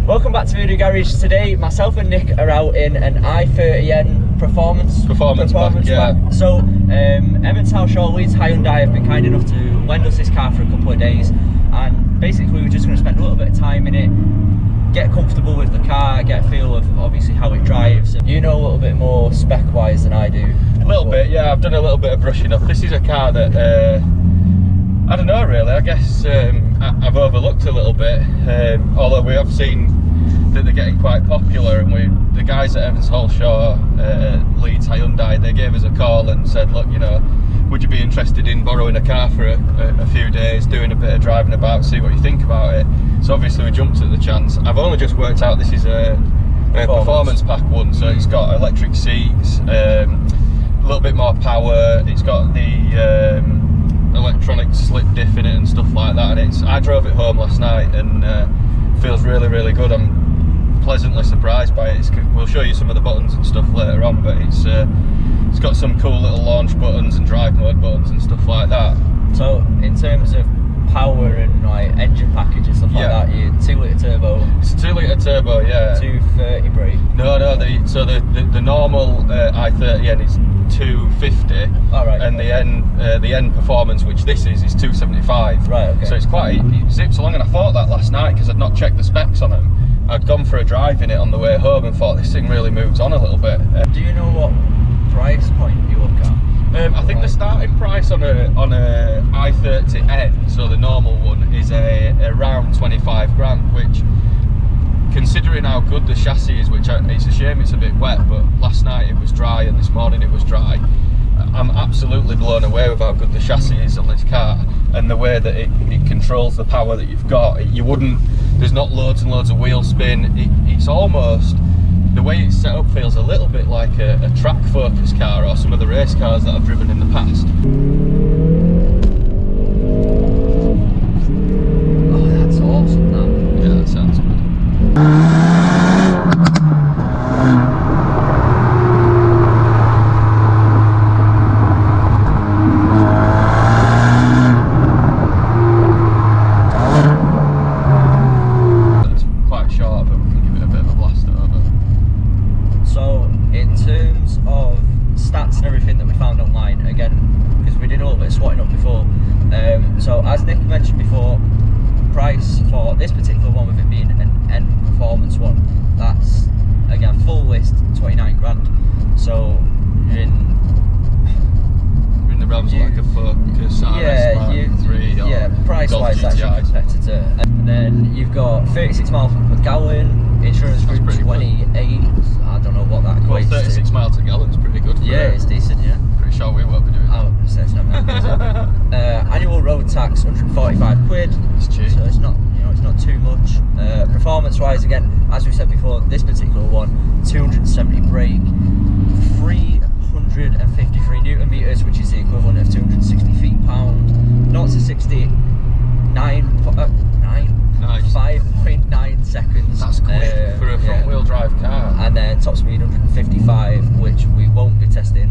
Welcome back to Voodoo Garage. Today, myself and Nick are out in an I30N performance pack. Yeah. So, Evans Halshaw Leeds Hyundai have been kind enough to lend us this car for a couple of days, and basically we're just going to spend a little bit of time in it, get comfortable with the car, get a feel of obviously how it drives. You know a little bit more spec-wise than I do. A little bit, yeah. I've done a little bit of brushing up. This is a car that I don't know really. I guess I've overlooked a little bit, although we have seen that they're getting quite popular, and the guys at Evans Halshaw Leeds Hyundai, they gave us a call and said, look, you know, would you be interested in borrowing a car for a few days, doing a bit of driving about, see what you think about it. So obviously we jumped at the chance. I've only just worked out this is a performance pack one, so it's got electric seats, a little bit more power, it's got the electronic slip diff in it and stuff like that, and I drove it home last night and feels really good. I'm pleasantly surprised by it. We'll show you some of the buttons and stuff later on, but it's got some cool little launch buttons and drive mode buttons and stuff like that. So in terms of power and like engine package and stuff like that, you 2-litre turbo. It's a 2-litre turbo, yeah. 230 brake. No, the normal I30N is 250. All right. And the N performance, which this is 275. Right. Okay. So it zips along, and I thought that last night because I'd not checked the specs on them. I'd gone for a drive in it on the way home and thought this thing really moves on a little bit. Do you know what price point you look at? I think the starting price on a I30N, so the normal one, is around 25 grand, which, considering how good the chassis is, it's a shame it's a bit wet, but last night it was dry and this morning it was dry. I'm absolutely blown away with how good the chassis is on this car, and the way that it controls the power that you've got. There's not loads and loads of wheel spin. It's almost, the way it's set up feels a little bit like a track focus car or some of the race cars that I've driven in the past. Oh, that's awesome, that. Yeah, that sounds good. So as Nick mentioned before, price for this particular one, with it being an N performance one, that's again full list 29 grand. So you're in the realms of like a Focus, RS3, price wise that's your competitor. And then you've got 36 miles per gallon, insurance group 28. I don't know what that equates to. 36 miles per gallon is pretty good. Yeah, it's decent. Yeah. Pretty sure we won't be doing that. Oh, it's not annual road tax 145 quid. It's cheap. So it's not, it's not too much. Performance wise, again, as we said before, this particular one, 270 brake, 353 newton meters, which is the equivalent of 260 feet-pound. 0 to 60, 5.9 seconds. That's quick for a front-wheel drive car. And then top speed 155, which we won't be testing.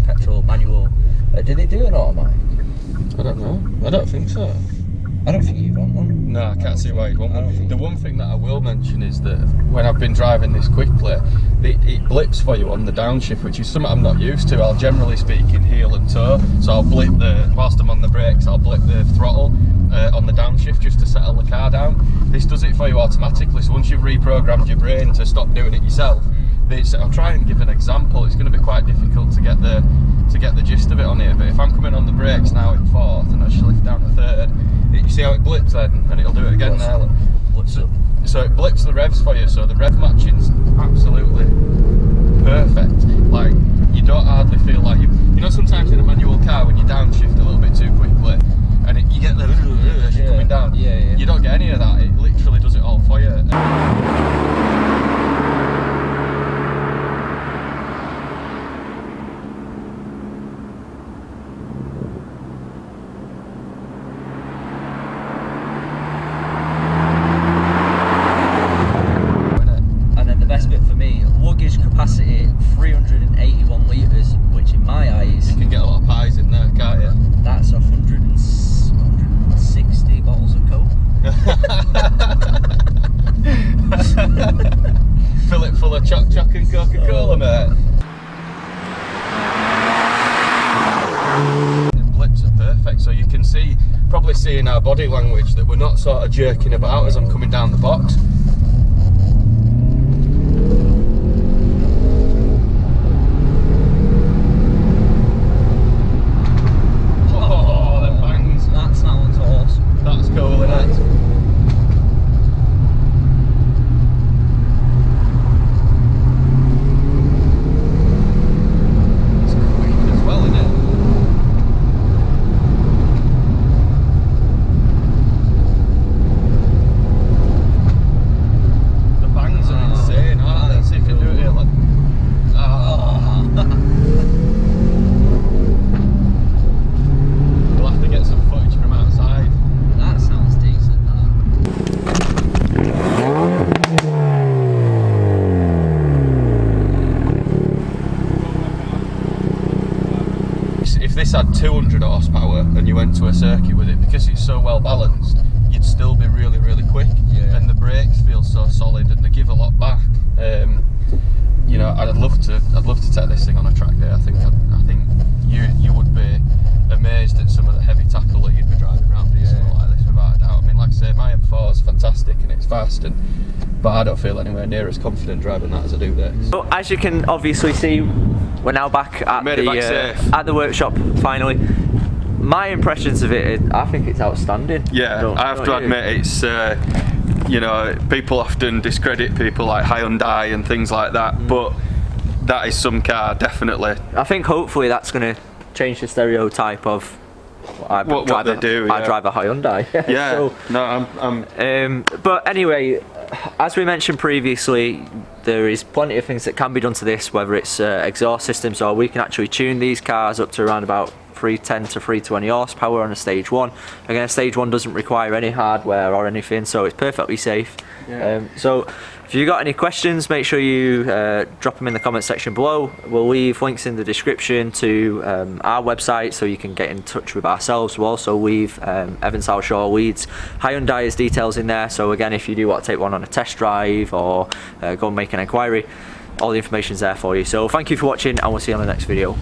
Petrol, manual. Did they do an automatic? I don't know. I don't think so. I don't think you'd want one. No, I can't see why you'd want one. The one thing that I will mention is that when I've been driving this quickly, it blips for you on the downshift, which is something I'm not used to. I'll generally speak in heel and toe, so I'll blip whilst I'm on the brakes, I'll blip the throttle on the downshift just to settle the car down. This does it for you automatically, so once you've reprogrammed your brain to stop doing it yourself, I'll try and give an example. It's going to be quite difficult to get the gist of it on here, but if I'm coming on the brakes now in fourth and I shift down to third, you see how it blips then, and it'll do it again there. So it blips the revs for you, so the rev matching's absolutely perfect. Like, you don't hardly feel like you know sometimes in a manual car when you downshift a little bit too quickly and you get the as you're coming down. You don't get any of that. It literally does it all for you. capacity 300 probably see in our body language that we're not sort of jerking about as I'm coming down the box. Oh, them bangs. That sounds awesome. That's cool, isn't it? If this had 200 horsepower and you went to a circuit with it, because it's so well balanced, you'd still be really, really quick. Yeah. And the brakes feel so solid, and they give a lot back. You know, I'd love to take this thing on a track day. I think you would be amazed at some of the heavy tackle that you'd be driving around in something like this, without a doubt. I mean, like I say, my M4 is fantastic and it's fast, but I don't feel anywhere near as confident driving that as I do this. So as you can obviously see, we're now back at the workshop finally. My impressions of it, I think it's outstanding. Yeah, I have to admit, it's you know, people often discredit people like Hyundai and things like that, but that is some car, definitely. I think hopefully that's going to change the stereotype of what they do. I drive a Hyundai. Yeah. So, no, I'm. But anyway, as we mentioned previously, there is plenty of things that can be done to this, whether it's exhaust systems, or we can actually tune these cars up to around about 310 to 320 horsepower on a stage 1. Again, stage 1 doesn't require any hardware or anything, so it's perfectly safe. Yeah. So if you've got any questions, make sure you drop them in the comment section below. We'll leave links in the description to our website, so you can get in touch with ourselves. We'll also leave Evans Halshaw Leeds Hyundai's details in there, so again, if you do want to take one on a test drive or go and make an inquiry, all the information's there for you. So thank you for watching, and we'll see you on the next video.